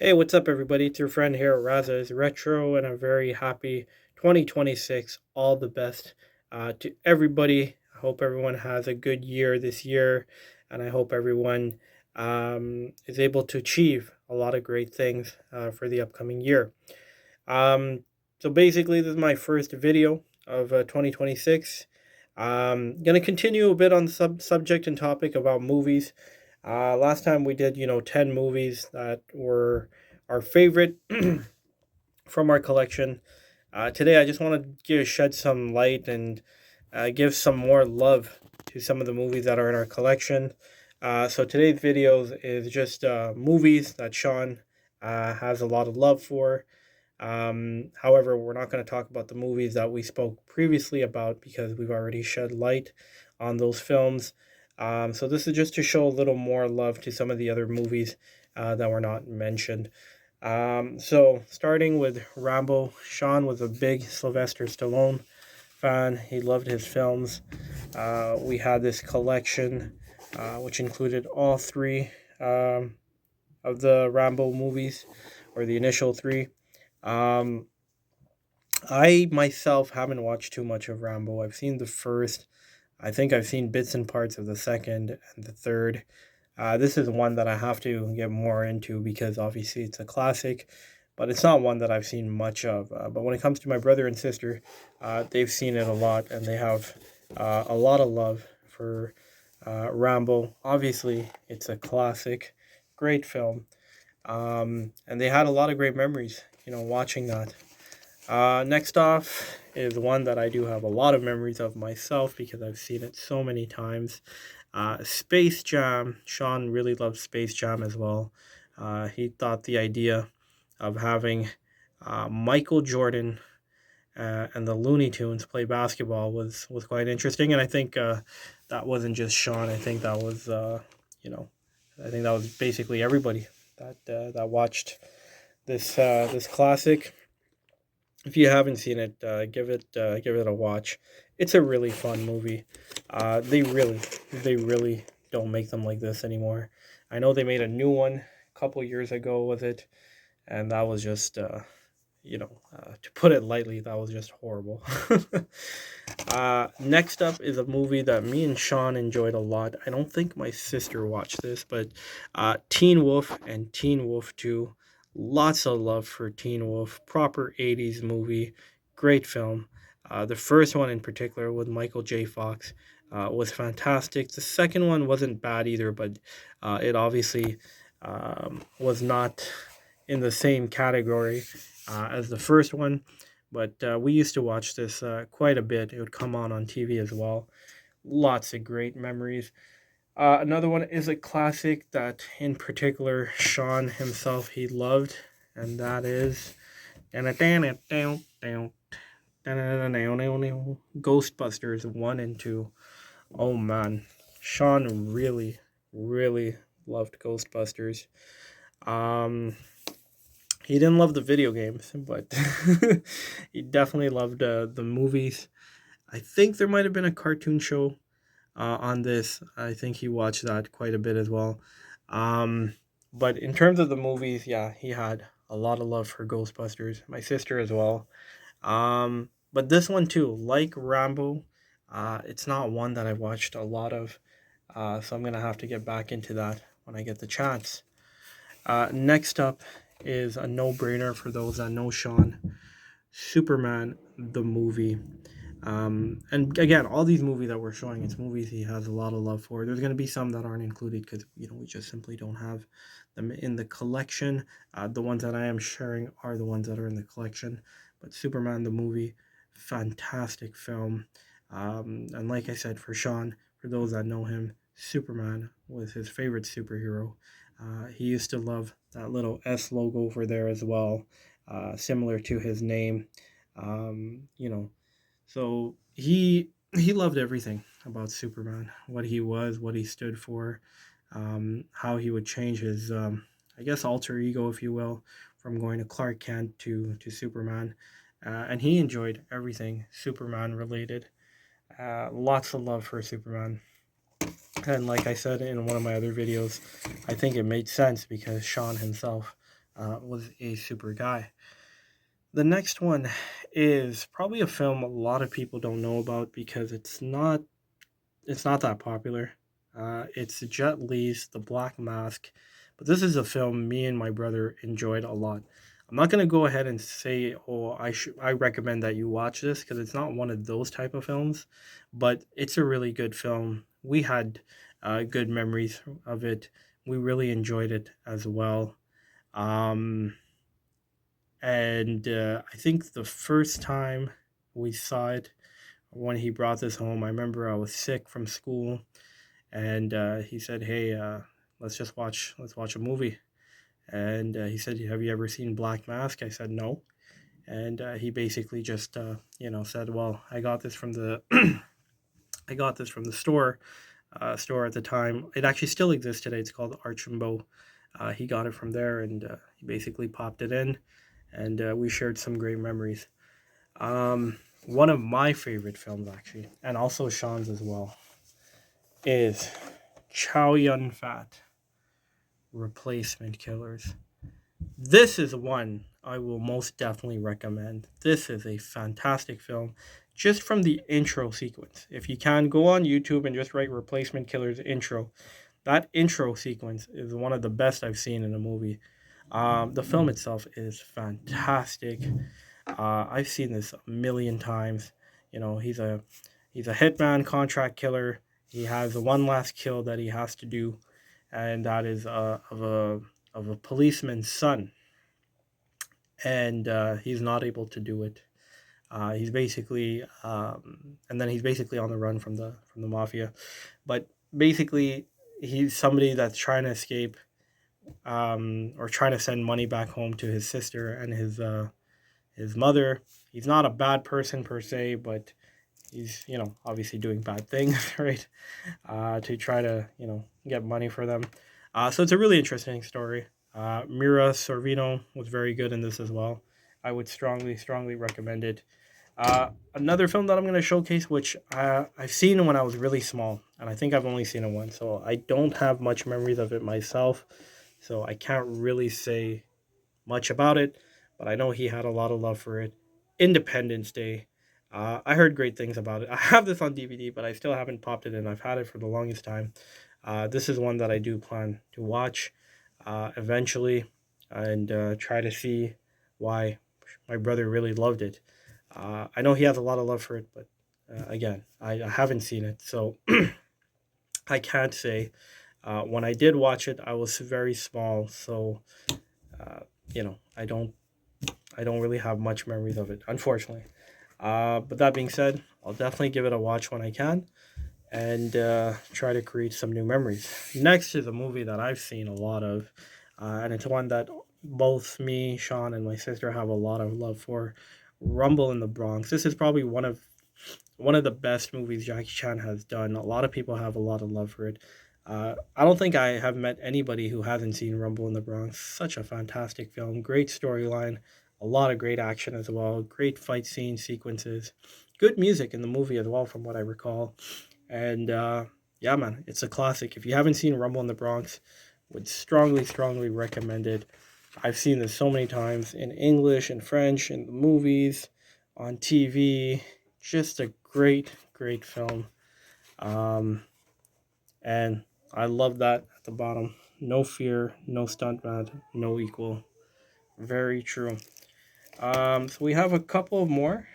Hey, what's up, everybody? It's your friend here, Raza's Retro, and I'm very happy 2026. All the best to everybody. I hope everyone has a good year this year, and I hope everyone is able to achieve a lot of great things for the upcoming year. Um, so, basically, this is my first video of 2026. Gonna continue a bit on the subject and topic about movies. Last time we did, 10 movies that were our favorite from our collection. Today, I just want to shed some light and give some more love to some of the movies that are in our collection. So today's videos is just movies that Sean has a lot of love for. However, we're not going to talk about the movies that we spoke previously about because we've already shed light on those films. So this is just to show a little more love to some of the other movies that were not mentioned. So starting with Rambo, Sean was a big Sylvester Stallone fan. He loved his films. We had this collection, which included all three of the Rambo movies, or the initial three. Um, I myself haven't watched too much of Rambo. I've seen the first. I think I've seen bits and parts of the second and the third. This is one that I have to get more into because obviously it's a classic, but it's not one that I've seen much of. But when it comes to my brother and sister, they've seen it a lot and they have a lot of love for Rambo. Obviously, it's a classic, great film, and they had a lot of great memories, watching that. Next off is one that I do have a lot of memories of myself because I've seen it so many times. Space Jam. Sean really loved Space Jam as well. He thought the idea of having Michael Jordan and the Looney Tunes play basketball was quite interesting, and I think that wasn't just Sean. I think that was you know, I think that was basically everybody that watched this classic. If you haven't seen it, give it a watch. It's a really fun movie. They really don't make them like this anymore. I know they made a new one a couple years ago with it, and that was just to put it lightly, that was just horrible. Next up is a movie that me and Sean enjoyed a lot. I don't think my sister watched this, but Teen Wolf and Teen Wolf 2. Lots of love for Teen Wolf. Proper 80s movie. Great film. The first one in particular with Michael J. Fox was fantastic. The second one wasn't bad either, but it obviously was not in the same category as the first one. But we used to watch this quite a bit. It would come on TV as well. Lots of great memories. Another one is a classic that, in particular, Sean himself he loved, and that is Ghostbusters 1 and 2. Oh man, Sean really loved Ghostbusters. Um, he didn't love the video games, but he definitely loved the movies. I think there might have been a cartoon show on this. I think he watched that quite a bit as well. Um, but in terms of the movies, yeah, he had a lot of love for Ghostbusters. My sister as well. But this one too, like Rambo, it's not one that I've watched a lot of. So I'm gonna have to get back into that when I get the chance. Next up is a no-brainer for those that know Sean. Superman the movie. And again, all these movies that we're showing, it's movies he has a lot of love for. There's going to be some that aren't included because we just simply don't have them in the collection. The ones that I am sharing are the ones that are in the collection. But Superman the movie, fantastic film. And like I said, for Sean, for those that know him, Superman was his favorite superhero. He used to love that little S logo over there as well, similar to his name. You know, so he loved everything about Superman, what he was, what he stood for, how he would change his, I guess, alter ego, if you will, from going to Clark Kent to Superman, and he enjoyed everything Superman related. Lots of love for Superman. And like I said in one of my other videos, I think it made sense because Sean himself was a super guy. The next one is probably a film a lot of people don't know about because it's not that popular. It's Jet Li's The Black Mask, but this is a film me and my brother enjoyed a lot. I'm not gonna go ahead and say, oh, I recommend that you watch this because it's not one of those type of films, but it's a really good film. We had good memories of it. We really enjoyed it as well. Um, and I think the first time we saw it, when he brought this home, I remember I was sick from school and he said, "Hey, let's watch a movie." And he said, "Have you ever seen Black Mask?" I said, "No." And he basically just said, "Well, I got this from the I got this from the store at the time. It actually still exists today. It's called Archambault. He got it from there, and he basically popped it in, and we shared some great memories. One of my favorite films, actually, and also Sean's as well, is Chow Yun Fat, Replacement Killers. This is one I will most definitely recommend. This is a fantastic film just from the intro sequence. If you can, go on YouTube and just write Replacement Killers intro. That intro sequence is one of the best I've seen in a movie. The film itself is fantastic. I've seen this a million times. He's a hitman contract killer. He has one last kill that he has to do, and that is of a policeman's son, and he's not able to do it. And then he's basically on the run from the mafia, but basically he's somebody that's trying to escape, or trying to send money back home to his sister and his mother. He's not a bad person per se, but he's obviously doing bad things, right? To try to get money for them. So it's a really interesting story. Mira Sorvino was very good in this as well. I would strongly recommend it. Another film that I'm going to showcase, which I've seen when I was really small, and I think I've only seen it once, so I don't have much memories of it myself, so I can't really say much about it, but I know he had a lot of love for it. Independence Day. I heard great things about it. I have this on DVD, but I still haven't popped it in. I've had it for the longest time. This is one that I do plan to watch eventually, and try to see why my brother really loved it. I know he has a lot of love for it, but again, I haven't seen it, so I can't say. When I did watch it, I was very small, so uh, I don't really have much memories of it, unfortunately. But that being said, I'll definitely give it a watch when I can, and try to create some new memories. Next is a movie that I've seen a lot of, and it's one that both me, Sean, and my sister have a lot of love for. Rumble in the Bronx. This is probably one of the best movies Jackie Chan has done. A lot of people have a lot of love for it. I don't think I have met anybody who hasn't seen Rumble in the Bronx. Such a fantastic film, great storyline, a lot of great action as well, great fight scene sequences, good music in the movie as well, from what I recall. And yeah, man, it's a classic. If you haven't seen Rumble in the Bronx, would strongly recommend it. I've seen this so many times in English and French, in the movies, on TV. Just a great film. Um, and I love that at the bottom. No fear, no stuntman, no equal. Very true. So we have a couple more.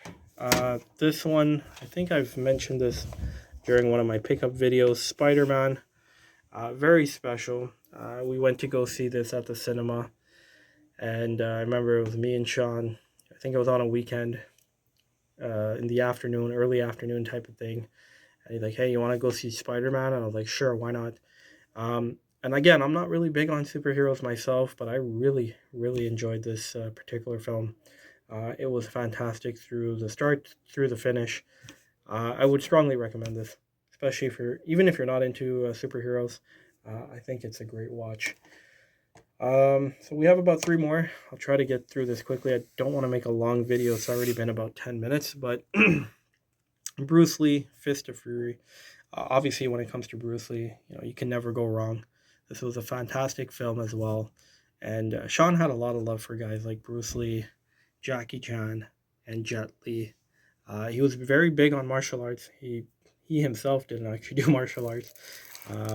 This one, I think I've mentioned this during one of my pickup videos. Spider Man, very special. We went to go see this at the cinema, and I remember it was me and Sean. I think it was on a weekend, in the afternoon, early afternoon type of thing. And he's like, "Hey, you want to go see Spider Man?" And I was like, "Sure, why not?" And again, I'm not really big on superheroes myself, but I really enjoyed this particular film. It was fantastic through the start through the finish. I would strongly recommend this, especially even if you're not into superheroes. I think it's a great watch. So we have about three more. I'll try to get through this quickly. I don't want to make a long video. It's already been about 10 minutes, but Bruce Lee, Fist of Fury. Obviously, when it comes to Bruce Lee, you can never go wrong. This was a fantastic film as well, And Sean had a lot of love for guys like Bruce Lee, Jackie Chan, and Jet Li. He was very big on martial arts. He himself didn't actually do martial arts,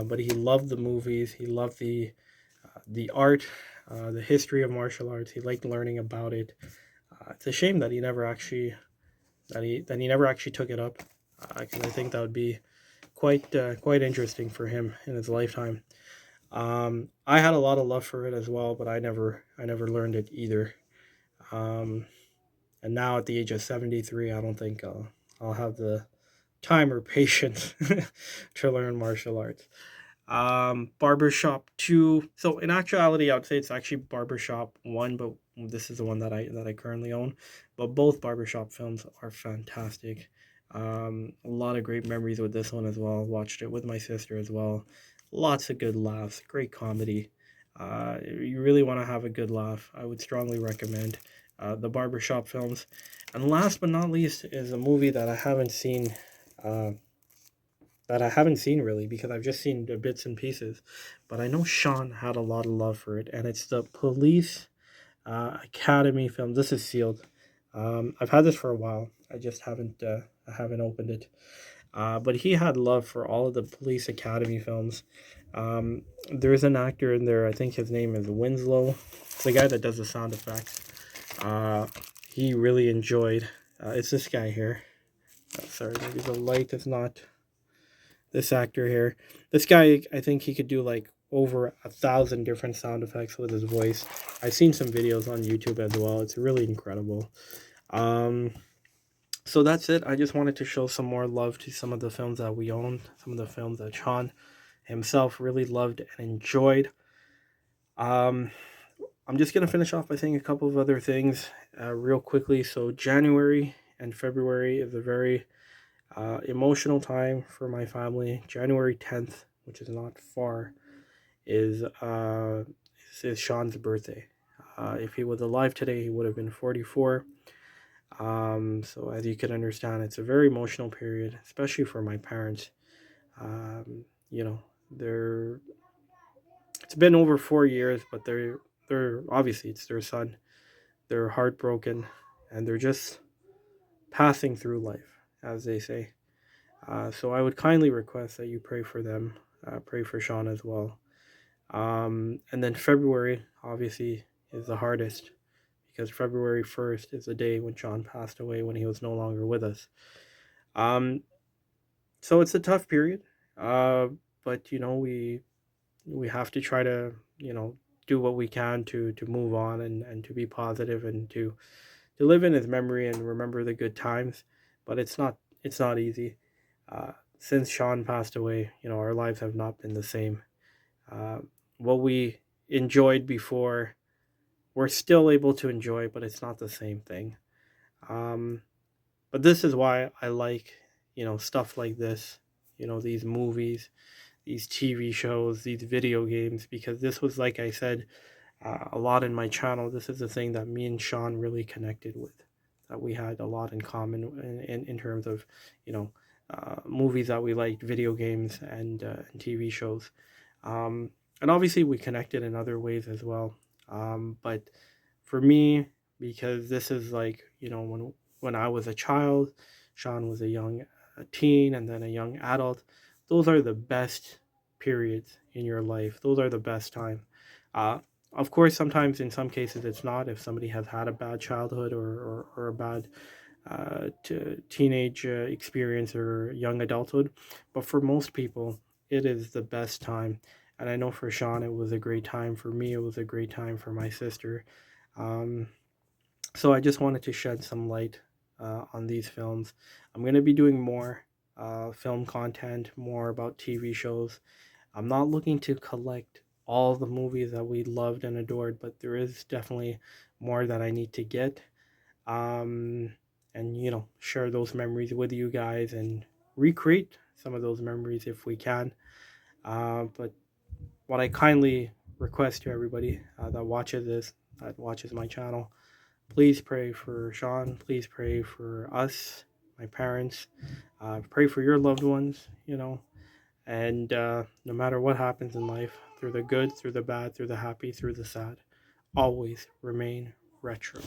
but he loved the movies. He loved the art, the history of martial arts. He liked learning about it. It's a shame that he never actually took it up, because I think that would be quite interesting for him in his lifetime. I had a lot of love for it as well, but I never learned it either. Um, and now at the age of 73, I don't think I'll have the time or patience to learn martial arts. Barbershop 2. So in actuality, I would say it's actually Barbershop 1, but this is the one that I currently own. But both Barbershop films are fantastic. A lot of great memories with this one as well. Watched it with my sister as well. Lots of good laughs, great comedy. You really want to have a good laugh, I would strongly recommend the Barbershop films. And last but not least is a movie uh, that I haven't seen really, because I've just seen the bits and pieces. But I know Sean had a lot of love for it, and it's the Police Academy film. This is sealed. I've had this for a while. I haven't opened it. But he had love for all of the Police Academy films. There's an actor in there. I think his name is Winslow. It's the guy that does the sound effects. Uh, he really enjoyed. It's this guy here. Sorry, maybe the light is not this actor here. This guy, I think he could do like over 1,000 different sound effects with his voice. I've seen some videos on YouTube as well. It's really incredible. Um, so that's it. I just wanted to show some more love to some of the films that we own, some of the films that Sean himself really loved and enjoyed. Um, I'm just gonna finish off by saying a couple of other things real quickly. So January and February is a very emotional time for my family. January 10th, which is not far, is Sean's birthday. If he was alive today, he would have been 44. So as you can understand, it's a very emotional period, especially for my parents. You know, they're it's been over 4 years, but they're obviously it's their son. They're heartbroken, and they're just passing through life, as they say. So I would kindly request that you pray for them, pray for Sean as well. And then February, obviously, is the hardest, because February 1st is the day when Sean passed away, when he was no longer with us. Um, so it's a tough period, uh, but we have to try to do what we can to move on, and to be positive, and to live in his memory and remember the good times. But it's not easy. Since Sean passed away, our lives have not been the same. Uh, what we enjoyed before, we're still able to enjoy, but it's not the same thing. Um, but this is why I like, stuff like this, these movies, these TV shows, these video games, because this was, like I said, a lot in my channel. This is the thing that me and Sean really connected with, that we had a lot in common in terms of, movies that we liked, video games, and TV shows. Um, and obviously, we connected in other ways as well. But for me, because this is like, when I was a child, Sean was a young teen, and then a young adult. Those are the best periods in your life. Those are the best time. Uh, of course, sometimes in some cases it's not. If somebody has had a bad childhood, or a bad teenage experience, or young adulthood, but for most people, it is the best time. And I know for Sean, it was a great time. For me, it was a great time. For my sister, um, so I just wanted to shed some light on these films. I'm going to be doing more film content, more about TV shows. I'm not looking to collect all the movies that we loved and adored, but there is definitely more that I need to get. Um, and, share those memories with you guys, and recreate some of those memories if we can. But what I kindly request to everybody that watches my channel, please pray for Sean. Please pray for us, my parents. Pray for your loved ones, and no matter what happens in life, through the good, through the bad, through the happy, through the sad. always remain retro.